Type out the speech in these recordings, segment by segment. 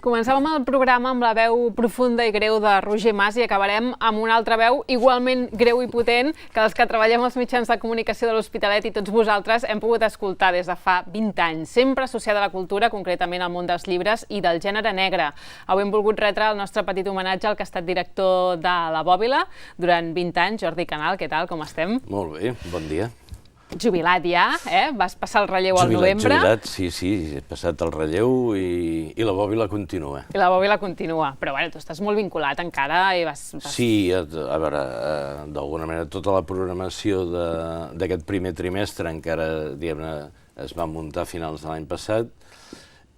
Començàvem el programa amb la veu profunda i greu de Roger Mas i acabarem amb una altra veu igualment greu i potent que els que treballem als mitjans de comunicació de l'Hospitalet i tots vosaltres hem pogut escoltar des de fa 20 anys, sempre associada a la cultura, concretament al món dels llibres i del gènere negre. Avui hem volgut retre el nostre petit homenatge al que ha estat director de La Bòbila durant 20 anys. Jordi Canal, què tal, com estem? Molt bé, bon dia. Jubilat ja, Vas passar el relleu al novembre. Jubilat, sí, he passat el relleu i La Bòbila continua. I La Bòbila continua, però bueno, tu estàs molt vinculat encara i vas... Sí, a veure, d'alguna manera tota la programació d'aquest primer trimestre encara, diguem-ne, es va muntar a finals de l'any passat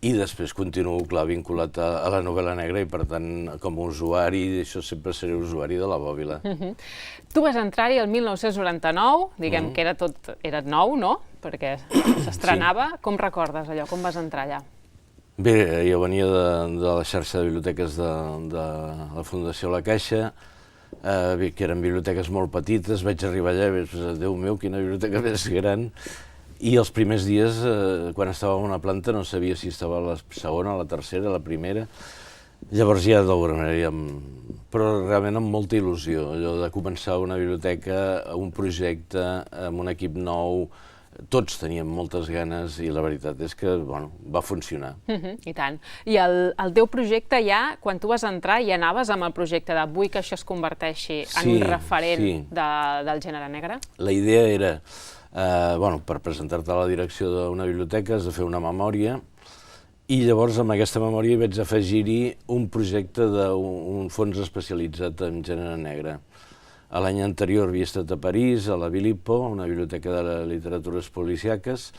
i després continuo, clar, vinculat a la novel·la negra i, per tant, com a usuari, això sempre seré usuari de La Bòbila. Tu vas entrar-hi el 1999, diguem que era nou, no? Perquè s'estrenava. Com recordes allò? Com vas entrar allà? Bé, jo venia de la xarxa de biblioteques de la Fundació La Caixa, que eren biblioteques molt petites, vaig arribar allà i vaig pensar, Déu meu, quina biblioteca més gran. I els primers dies, quan estava a una planta, no sabia si estava a la segona, a la tercera, a la primera. Llavors ja d'alguna manera, però realment amb molta il·lusió, allò de començar una biblioteca, un projecte, amb un equip nou, tots teníem moltes ganes i la veritat és que, bueno, va funcionar. I tant. I el teu projecte ja, quan tu vas entrar, ja anaves amb el projecte de vull que això es converteixi en un referent del gènere negre? La idea era, per presentar-te a la direcció d'una biblioteca has de fer una memòria i llavors amb aquesta memòria vaig afegir-hi un projecte d'un fons especialitzat en gènere negre. L'any anterior havia estat a París, a la Bilipo, una biblioteca de literatures policíaques.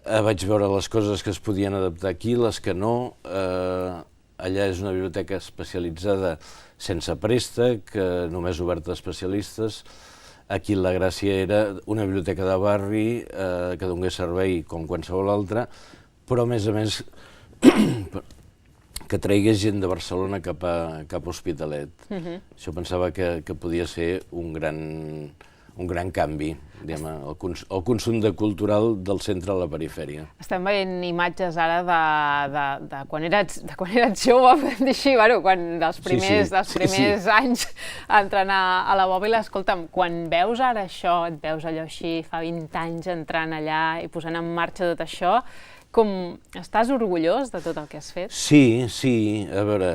Vaig veure les coses que es podien adaptar aquí, les que no. Allà és una biblioteca especialitzada sense préstec, només oberta a especialistes. Aquí la gràcia era una biblioteca de barri que donés servei com qualsevol altra, però a més que traigués gent de Barcelona cap a Hospitalet. Això pensava que podia ser un gran canvi, el consum cultural del centre a la perifèria. Estem veient imatges ara de quan eres jove, podem dir així, dels primers anys entrant a La Bòbila. Escolta'm, quan veus ara això, et veus allò així, fa 20 anys entrant allà i posant en marxa tot això, estàs orgullós de tot el que has fet? Sí, a veure,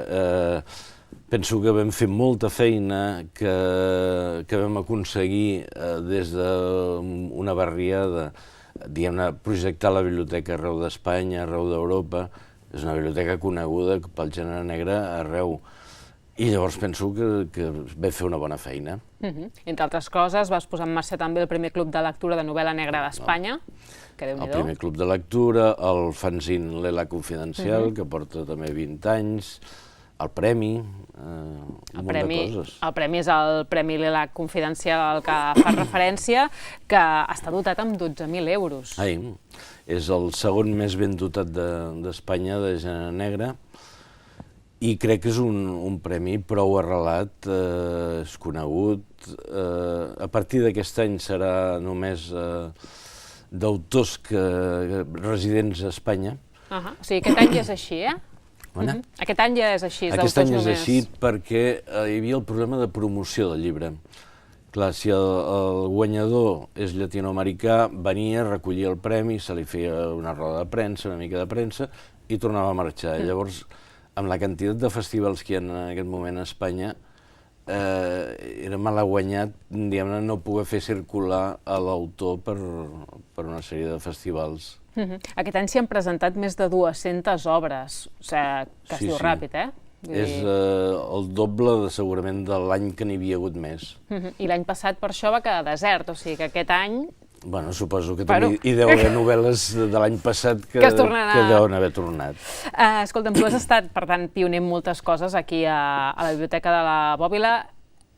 penso que vam fer molta feina, que vam aconseguir des d'una barriada, diguem-ne, projectar la biblioteca arreu d'Espanya, arreu d'Europa. És una biblioteca coneguda pel gènere negre arreu. I llavors penso que vam fer una bona feina. Entre altres coses, vas posar en marxa també el primer club de lectura de novel·la negra d'Espanya. El primer club de lectura, el fanzine L'Ela Confidencial, que porta també 20 anys, el premi, un munt de coses. El premi és el Premi L'Ela Confidencial al que fa referència, que està dotat amb 12.000 euros. És el segon més ben dotat d'Espanya de gènere negre i crec que és un premi prou arrelat, és conegut. A partir d'aquest any serà només d'autors residents a Espanya. O sigui, aquest any ja és així, Aquest any ja és així, Aquest any és així perquè hi havia el problema de promoció del llibre. Clar, si el guanyador és llatinoamericà, venia, recollia el premi, se li feia una roda de premsa, una mica de premsa, i tornava a marxar. Llavors, amb la quantitat de festivals que hi ha en aquest moment a Espanya, era malaguanyat, diguem-ne, no poder fer circular l'autor per una sèrie de festivals. Aquest any s'hi han presentat més de 200 obres, o sigui, que es diu ràpid, És el doble, segurament, de l'any que n'hi havia hagut més. I l'any passat per això va quedar desert, o sigui que aquest any... Bueno, suposo que també hi deu haver novel·les de l'any passat que deuen haver tornat. Escolta'm, tu has estat, per tant, pioner en moltes coses aquí a la Biblioteca de La Bòbila.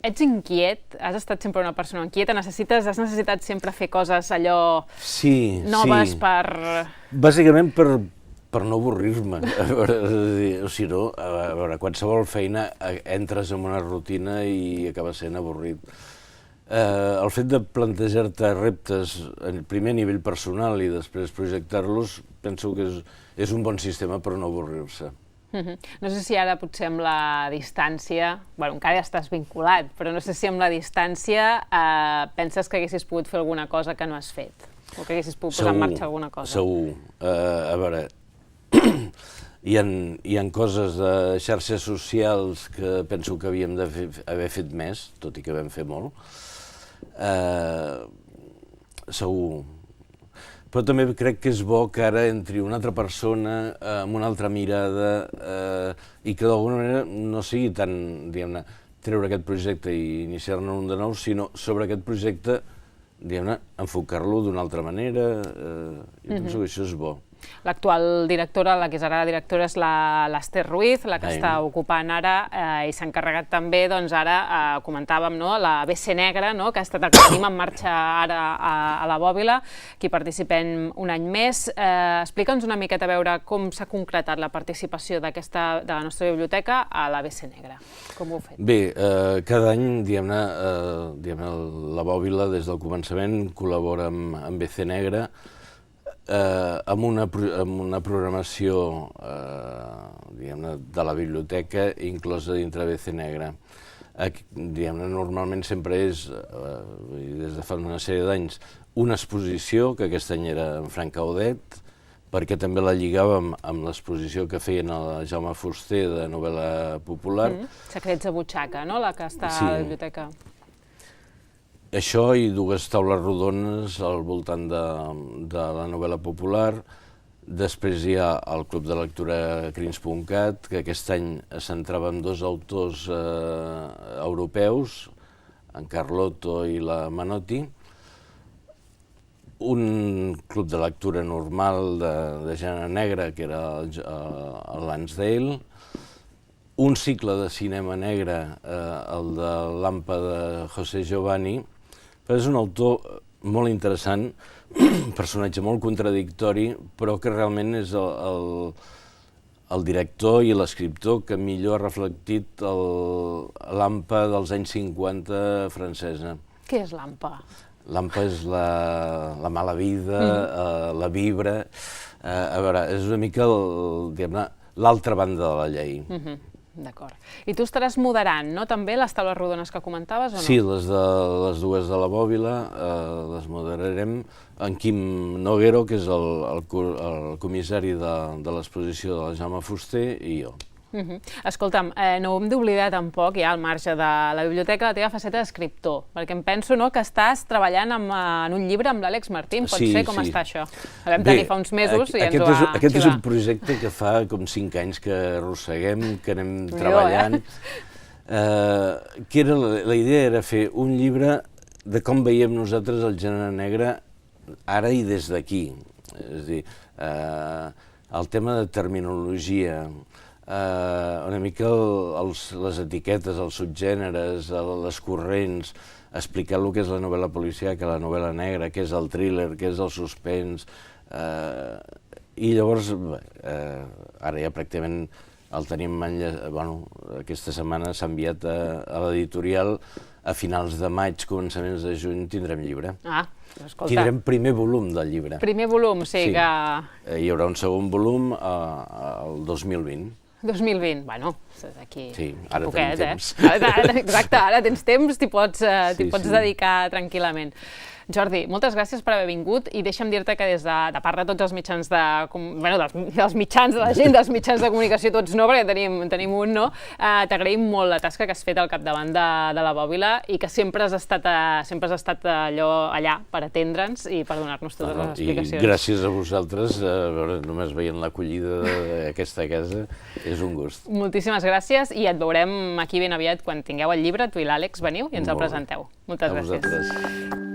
Ets inquiet? Has estat sempre una persona inquieta? Has necessitat sempre fer coses allò noves per... Bàsicament per no avorrir-me. O sigui, no, a veure, qualsevol feina entres en una rutina i acaba sent avorrit. El fet de plantejar-te reptes en primer nivell personal i després projectar-los, penso que és un bon sistema per no avorrir-se. No sé si ara potser amb la distància, bueno, encara ja estàs vinculat, però no sé si amb la distància penses que haguessis pogut fer alguna cosa que no has fet, o que haguessis pogut posar en marxa alguna cosa. Segur. A veure, hi ha coses de xarxes socials que penso que havíem d'haver fet més, tot i que vam fer molt. Segur. Però també crec que és bo que ara entri una altra persona amb una altra mirada i que d'alguna manera no sigui tant, diguem-ne, treure aquest projecte i iniciar-ne un de nou, sinó sobre aquest projecte, diguem-ne, enfocar-lo d'una altra manera. Jo penso que això és bo. L'actual directora, la que és ara la directora, és l'Ester Ruiz, la que està ocupant ara, i s'ha encarregat també, doncs ara, comentàvem, la BC Negra, que ha estat el que tenim en marxa ara a la Bòbila, que hi participem un any més. Explica'ns una miqueta a veure com s'ha concretat la participació de la nostra biblioteca a la BC Negra. Com ho heu fet? Bé, cada any, diguem-ne, la Bòbila, des del començament, col·labora amb BC Negra, amb una programació de la biblioteca inclosa dintre BC Negra. Normalment sempre és, des de fa una sèrie d'anys, una exposició, que aquest any era en Frank Caudet, perquè també la lligàvem amb l'exposició que feien a Jaume Fuster de novel·la popular. Secrets de butxaca, no?, la que està a la biblioteca. Això i dues taules rodones al voltant de la novel·la popular. Després hi ha el Club de Lectura Crins.cat, que aquest any es centrava en dos autors europeus, en Carlotto i la Manotti. Un club de lectura normal de gènere negre, que era el Lansdale. Un cicle de cinema negre, el de l'Ampa de José Giovanni. Però és un autor molt interessant, un personatge molt contradictori, però que realment és el director i l'escriptor que millor ha reflectit l'Ampa dels anys 50 francesa. Què és l'Ampa? L'Ampa és la mala vida, la vibra. A veure, és una mica l'altra banda de la llei. D'acord. I tu estaràs moderant, no?, també, les taules rodones que comentaves, o no? Sí, les dues de la Bòbila les moderarem. En Quim Noguero, que és el comissari de l'exposició de la Jaume Fuster, i jo. Escolta'm, no ho hem d'oblidar tampoc, ja al marge de la biblioteca, la teva faceta d'escriptor, perquè em penso que estàs treballant en un llibre amb l'Àlex Martín, pot ser? Com està això? El vam tenir fa uns mesos i ens ho va xivar. Aquest és un projecte que fa com 5 anys que arrosseguem, que anem treballant. La idea era fer un llibre de com veiem nosaltres el gènere negre ara i des d'aquí. És a dir, el tema de terminologia, una mica les etiquetes, els subgèneres, les corrents, explicar el que és la novel·la policíaca, la novel·la negra, què és el thriller, què és el suspens. I llavors, ara ja pràcticament el tenim, aquesta setmana s'ha enviat a l'editorial, a finals de maig, començaments de juny, tindrem llibre. Escolta. Tindrem primer volum del llibre. Primer volum, sí que... Hi haurà un segon volum el 2020. 2020, bueno, d'aquí ara poquet, tenim temps. Exacte, ara tens temps, t'hi pots dedicar tranquil·lament. Jordi, moltes gràcies per haver vingut i deixa'm dir-te que des de part de tots els mitjans dels mitjans, de la gent dels mitjans de comunicació, tots no, perquè tenim un, no? T'agraïm molt la tasca que has fet al capdavant de la Bòbila i que sempre has estat allà per atendre'ns i per donar-nos totes les explicacions. I gràcies a vosaltres, només veient l'acollida d'aquesta casa, és un gust. Moltíssimes gràcies i et veurem aquí ben aviat quan tingueu el llibre, tu i l'Àlex veniu i ens el presenteu. Moltes gràcies. A vosaltres.